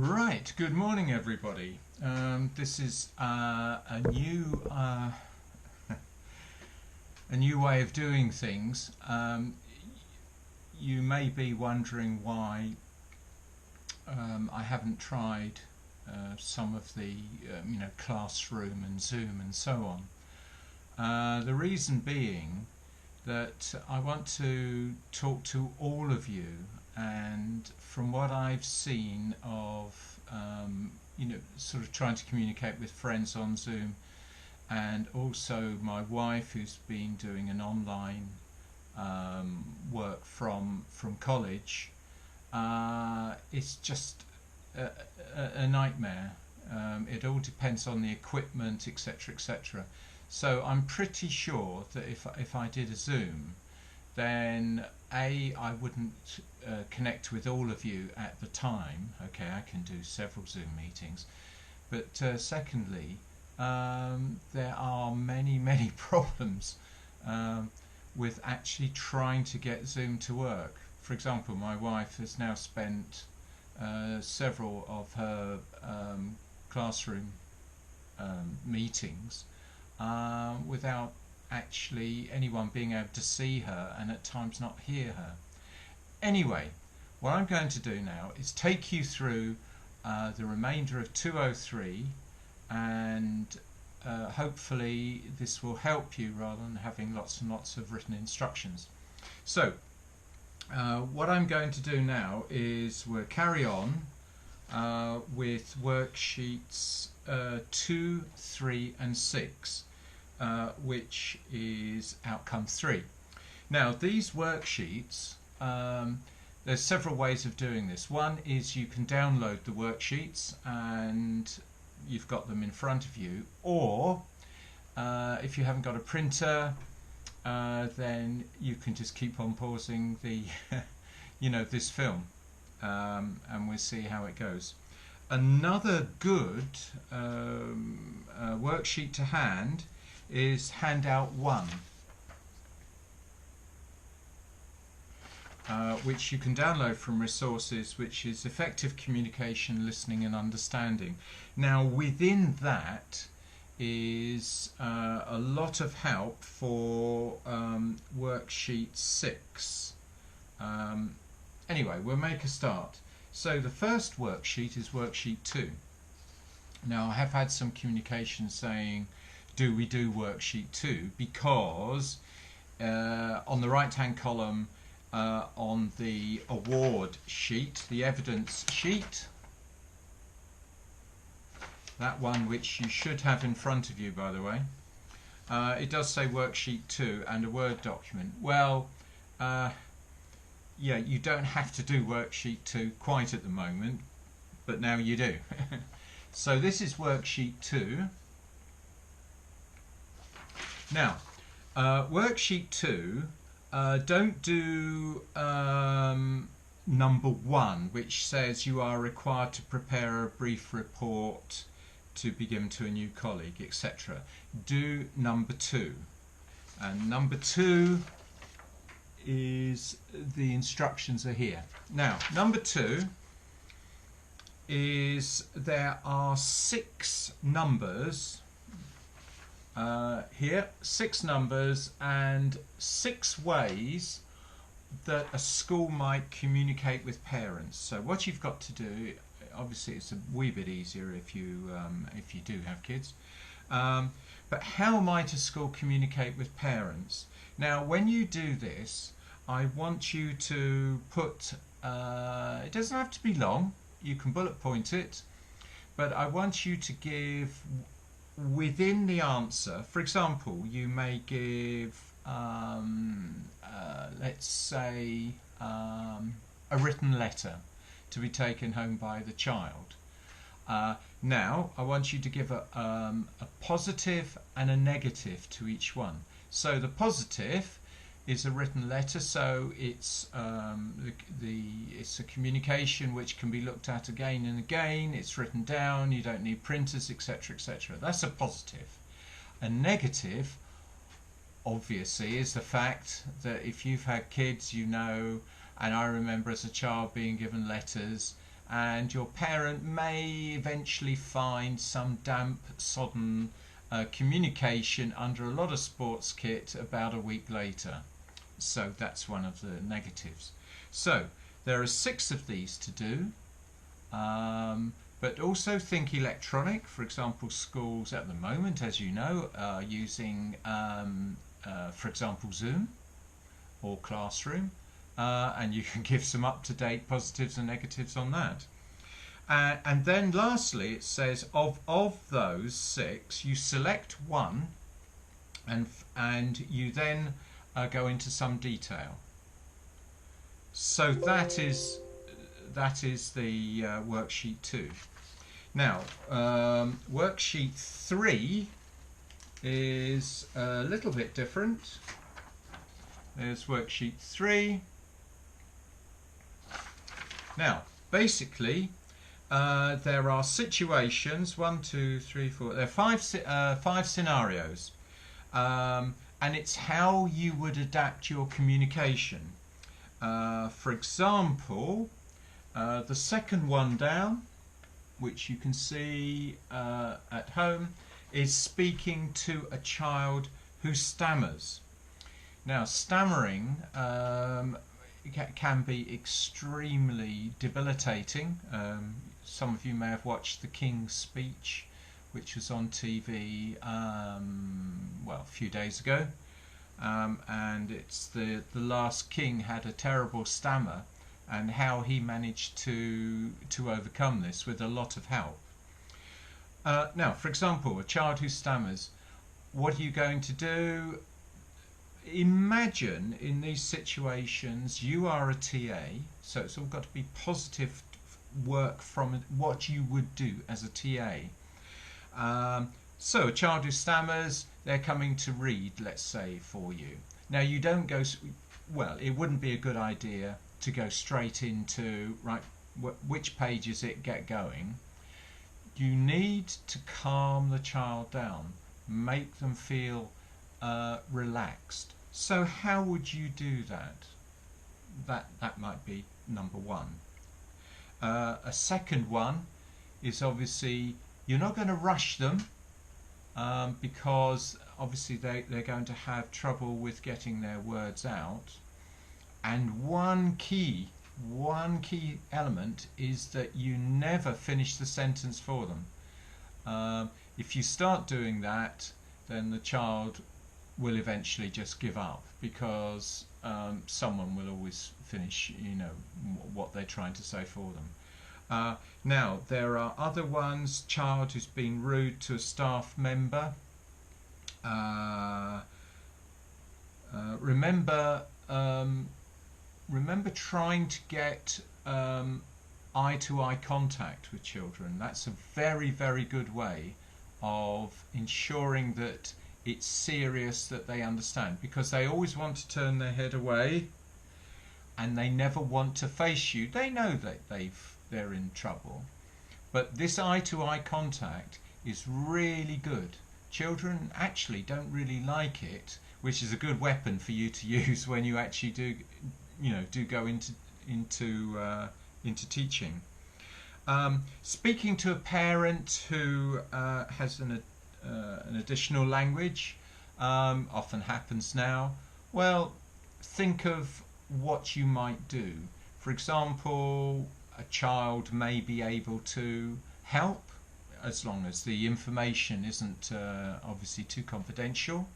Right, good morning everybody. This is a new way of doing things. You may be wondering why I haven't tried some of the Classroom and Zoom and so on. The reason being that I want to talk to all of you, and from what I've seen of sort of trying to communicate with friends on Zoom, and also my wife who's been doing an online work from college, it's just a nightmare. It all depends on the equipment, etc., etc. So I'm pretty sure that if I did a Zoom, then I wouldn't connect with all of you at the time. Okay, I can do several Zoom meetings, but secondly, there are many problems with actually trying to get Zoom to work. For example, my wife has now spent several of her classroom meetings without actually anyone being able to see her, and at times not hear her. Anyway, what I'm going to do now is take you through the remainder of 203, and hopefully this will help you rather than having lots and lots of written instructions. So what I'm going to do now is we'll carry on with worksheets 2, 3 and 6, which is outcome 3. Now these worksheets, there's several ways of doing this. One is you can download the worksheets and you've got them in front of you, or if you haven't got a printer, then you can just keep on pausing the this film, and we'll see how it goes. Another good worksheet to hand is handout 1, which you can download from resources, which is effective communication, listening and understanding. Now within that is a lot of help for worksheet 6. Anyway, we'll make a start. So the first worksheet is worksheet 2. Now I have had some communication saying, do we do worksheet 2? Because on the right hand column on the award sheet, the evidence sheet, that one which you should have in front of you, by the way, it does say worksheet 2 and a Word document. Well, yeah, you don't have to do worksheet 2 quite at the moment, but now you do. So this is worksheet 2. Now, worksheet 2, don't do number 1, which says you are required to prepare a brief report to be given to a new colleague, etc. Do number 2. And number 2 is the instructions are here. Now, number 2 is there are 6 numbers here, 6 numbers and 6 ways that a school might communicate with parents. So what you've got to do, obviously it's a wee bit easier if you do have kids, but how might a school communicate with parents? Now when you do this, I want you to put, it doesn't have to be long, you can bullet point it, but I want you to give within the answer. For example, you may give let's say a written letter to be taken home by the child. Now I want you to give a positive and a negative to each one. So the positive is a written letter, so it's it's a communication which can be looked at again and again. It's written down, you don't need printers, etc., etc. That's a positive. A negative, obviously, is the fact that if you've had kids, you know, and I remember as a child being given letters and your parent may eventually find some damp, sodden communication under a lot of sports kit about a week later. So that's one of the negatives. So there are 6 of these to do, but also think electronic. For example, schools at the moment, as you know, are using, for example, Zoom or Classroom, and you can give some up-to-date positives and negatives on that. And then lastly, it says of those 6, you select one, and you then go into some detail. So that is the worksheet 2. Now, worksheet 3 is a little bit different. There's worksheet 3. Now, basically, there are situations, 1, 2, 3, 4, there are 5 scenarios, and it's how you would adapt your communication. For example, the second one down, which you can see at home, is speaking to a child who stammers. Now, stammering can be extremely debilitating. Some of you may have watched the King's Speech, which was on TV well, a few days ago, and it's the last king had a terrible stammer, and how he managed to overcome this with a lot of help. Now, for example, a child who stammers, what are you going to do? Imagine in these situations you are a TA, so it's all got to be positive work from what you would do as a TA. So a child who stammers, they're coming to read, let's say, for you. Now you don't go, well, it wouldn't be a good idea to go straight into, right, which page is it, get going. You need to calm the child down, make them feel relaxed. So how would you do that? That might be number 1. A second one is obviously you're not going to rush them, because obviously they're going to have trouble with getting their words out. And one key element is that you never finish the sentence for them. If you start doing that, then the child will eventually just give up, because someone will always finish, you know, what they're trying to say for them. Now, there are other ones. Child who's been rude to a staff member. Remember trying to get eye-to-eye contact with children. That's a very, very good way of ensuring that it's serious, that they understand, because they always want to turn their head away and they never want to face you. They know that they're in trouble, but this eye-to-eye contact is really good. Children actually don't really like it, which is a good weapon for you to use when you actually do go into teaching. Speaking to a parent who has an additional language, often happens now. Well, think of what you might do. For example, a child may be able to help, as long as the information isn't obviously too confidential.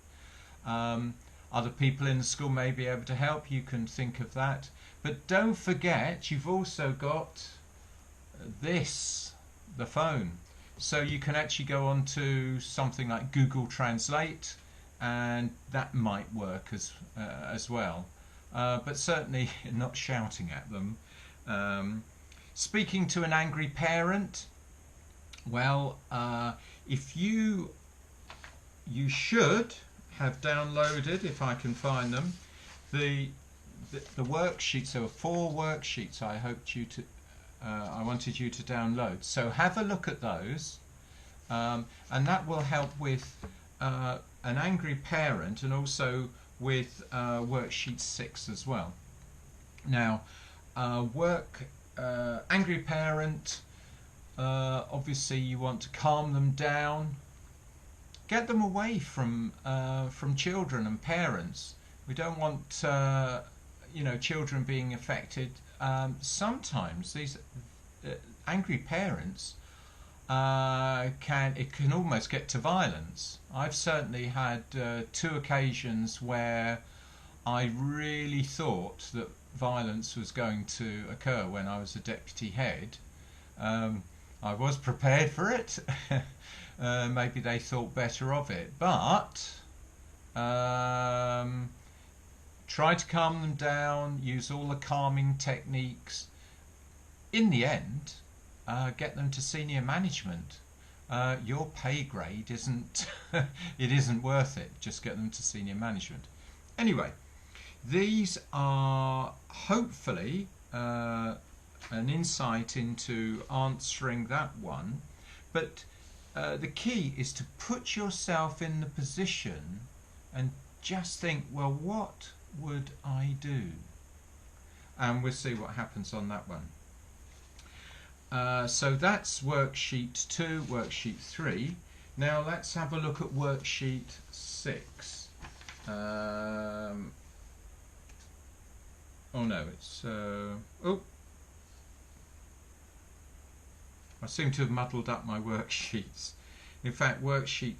Other people in the school may be able to help. You can think of that. But don't forget, you've also got this, the phone. So you can actually go on to something like Google Translate, and that might work as well. But certainly not shouting at them. Speaking to an angry parent, well, if you should have downloaded, if I can find them, the worksheets. There were 4 worksheets I wanted you to download. So have a look at those, and that will help with an angry parent, and also with worksheet 6 as well. Now, angry parent, obviously you want to calm them down, get them away from children and parents. We don't want children being affected. Sometimes these angry parents can almost get to violence. I've certainly had 2 occasions where I really thought that violence was going to occur when I was a deputy head. I was prepared for it. Maybe they thought better of it, but try to calm them down, use all the calming techniques. In the end, get them to senior management. Your pay grade isn't it isn't worth it. Just get them to senior management. Anyway, these are hopefully an insight into answering that one, but the key is to put yourself in the position and just think, well, what would I do? And we'll see what happens on that one. So that's worksheet 2, worksheet 3. Now let's have a look at worksheet 6. Oh no, it's I seem to have muddled up my worksheets. In fact, worksheet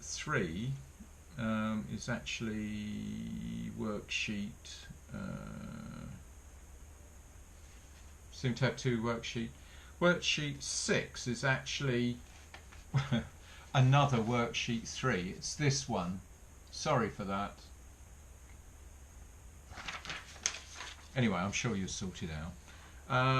3 is actually worksheet. Seem to have 2 worksheets. Worksheet 6 is actually another worksheet 3. It's this one. Sorry for that. Anyway, I'm sure you'll sort it out.